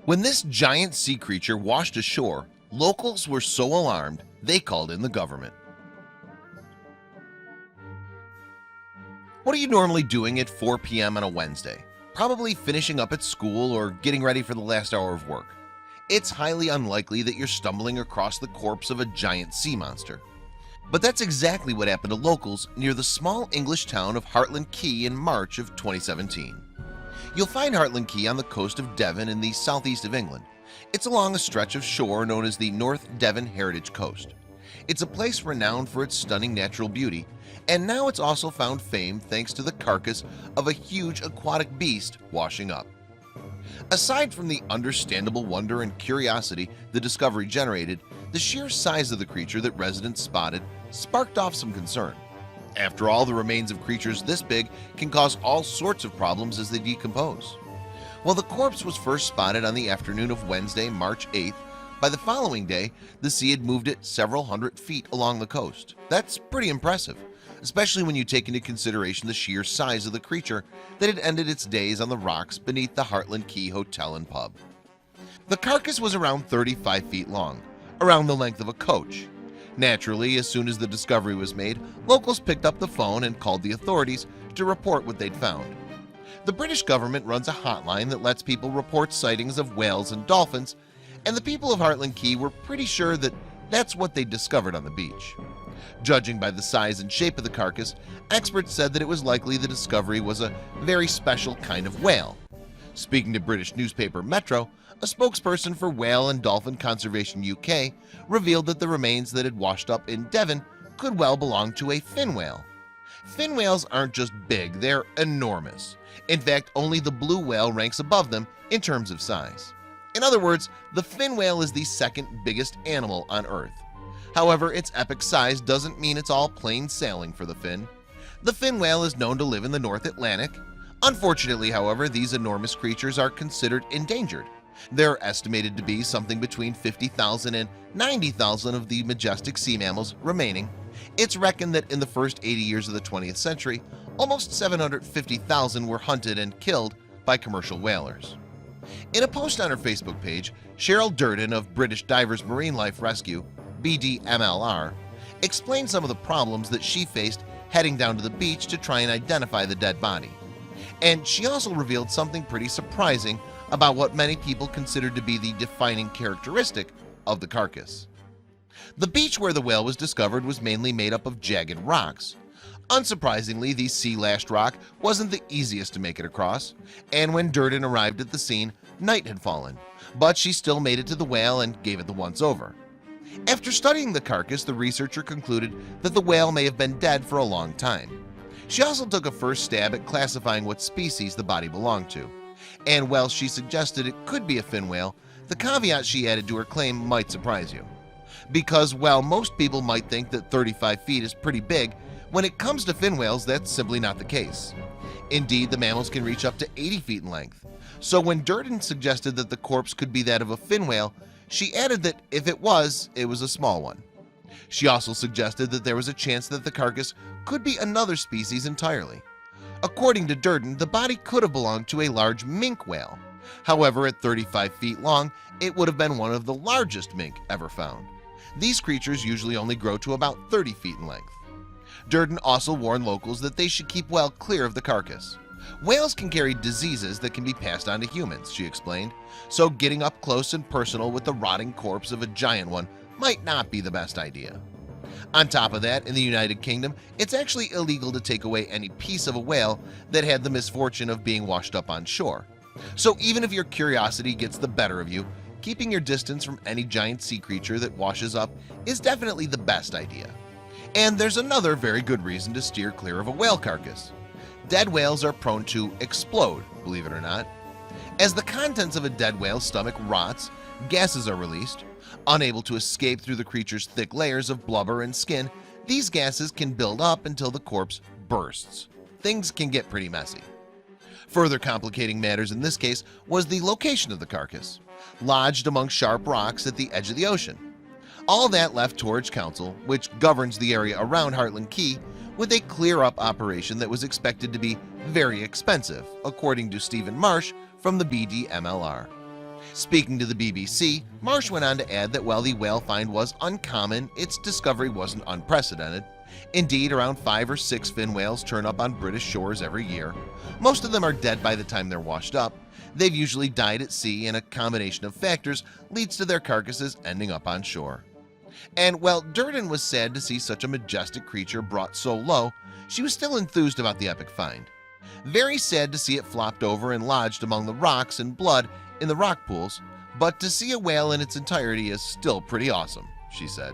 When this giant sea creature washed ashore, locals were so alarmed they called in the government. What are you normally doing at 4 p.m. on a Wednesday? Probably finishing up at school or getting ready for the last hour of work. It's highly unlikely that you're stumbling across the corpse of a giant sea monster. But that's exactly what happened to locals near the small English town of Hartland Key in March of 2017. You'll find Hartland Key on the coast of Devon in the southeast of England. It's along a stretch of shore known as the North Devon Heritage Coast. It's a place renowned for its stunning natural beauty, and now it's also found fame thanks to the carcass of a huge aquatic beast washing up. Aside from the understandable wonder and curiosity the discovery generated, the sheer size of the creature that residents spotted sparked off some concern. After all, the remains of creatures this big can cause all sorts of problems as they decompose. While the corpse was first spotted on the afternoon of Wednesday, March 8th, by the following day, the sea had moved it several hundred feet along the coast. That's pretty impressive, especially when you take into consideration the sheer size of the creature that had ended its days on the rocks beneath the Hartland Key Hotel and Pub. The carcass was around 35 feet long, around the length of a coach. Naturally, as soon as the discovery was made, locals picked up the phone and called the authorities to report what they'd found. The British government runs a hotline that lets people report sightings of whales and dolphins, and the people of Hartland Key were pretty sure that that's what they discovered on the beach. Judging by the size and shape of the carcass, experts said that it was likely the discovery was a very special kind of whale. Speaking to British newspaper Metro, a spokesperson for Whale and Dolphin Conservation UK revealed that the remains that had washed up in Devon could well belong to a fin whale. Fin whales aren't just big, they're enormous. In fact, only the blue whale ranks above them in terms of size. In other words, the fin whale is the second biggest animal on Earth. However, its epic size doesn't mean it's all plain sailing for the fin. The fin whale is known to live in the North Atlantic. Unfortunately, however, these enormous creatures are considered endangered. They're estimated to be something between 50,000 and 90,000 of the majestic sea mammals remaining. It's reckoned that in the first 80 years of the 20th century, almost 750,000 were hunted and killed by commercial whalers. In a post on her Facebook page, Cheryl Durden of British Divers Marine Life Rescue, BDMLR, explained some of the problems that she faced heading down to the beach to try and identify the dead body. And she also revealed something pretty surprising about what many people considered to be the defining characteristic of the carcass. The beach where the whale was discovered was mainly made up of jagged rocks. Unsurprisingly, the sea-lashed rock wasn't the easiest to make it across, and when Durden arrived at the scene, night had fallen, but she still made it to the whale and gave it the once-over. After studying the carcass, the researcher concluded that the whale may have been dead for a long time. She also took a first stab at classifying what species the body belonged to. And while she suggested it could be a fin whale, the caveat she added to her claim might surprise you. Because while most people might think that 35 feet is pretty big, when it comes to fin whales, that's simply not the case. Indeed, the mammals can reach up to 80 feet in length. So when Durden suggested that the corpse could be that of a fin whale, she added that if it was a small one. She also suggested that there was a chance that the carcass could be another species entirely. According to Durden, the body could have belonged to a large minke whale. However, at 35 feet long, it would have been one of the largest mink ever found. These creatures usually only grow to about 30 feet in length. Durden also warned locals that they should keep well clear of the carcass. Whales can carry diseases that can be passed on to humans, she explained, so getting up close and personal with the rotting corpse of a giant one might not be the best idea. On top of that, in the United Kingdom, it's actually illegal to take away any piece of a whale that had the misfortune of being washed up on shore. So even if your curiosity gets the better of you, keeping your distance from any giant sea creature that washes up is definitely the best idea. And there's another very good reason to steer clear of a whale carcass. Dead whales are prone to explode, believe it or not. As the contents of a dead whale's stomach rots, gases are released. Unable to escape through the creature's thick layers of blubber and skin, these gases can build up until the corpse bursts. Things can get pretty messy. Further complicating matters in this case was the location of the carcass, lodged among sharp rocks at the edge of the ocean. All that left Torridge Council, which governs the area around Hartland Key, with a clear-up operation that was expected to be very expensive, according to Stephen Marsh from the BDMLR. Speaking to the BBC, Marsh went on to add that while the whale find was uncommon, its discovery wasn't unprecedented. Indeed, around 5 or 6 fin whales turn up on British shores every year. Most of them are dead by the time they're washed up. They've usually died at sea, and a combination of factors leads to their carcasses ending up on shore. And while Durden was sad to see such a majestic creature brought so low, she was still enthused about the epic find. Very sad to see it flopped over and lodged among the rocks and blood in the rock pools, but to see a whale in its entirety is still pretty awesome, she said.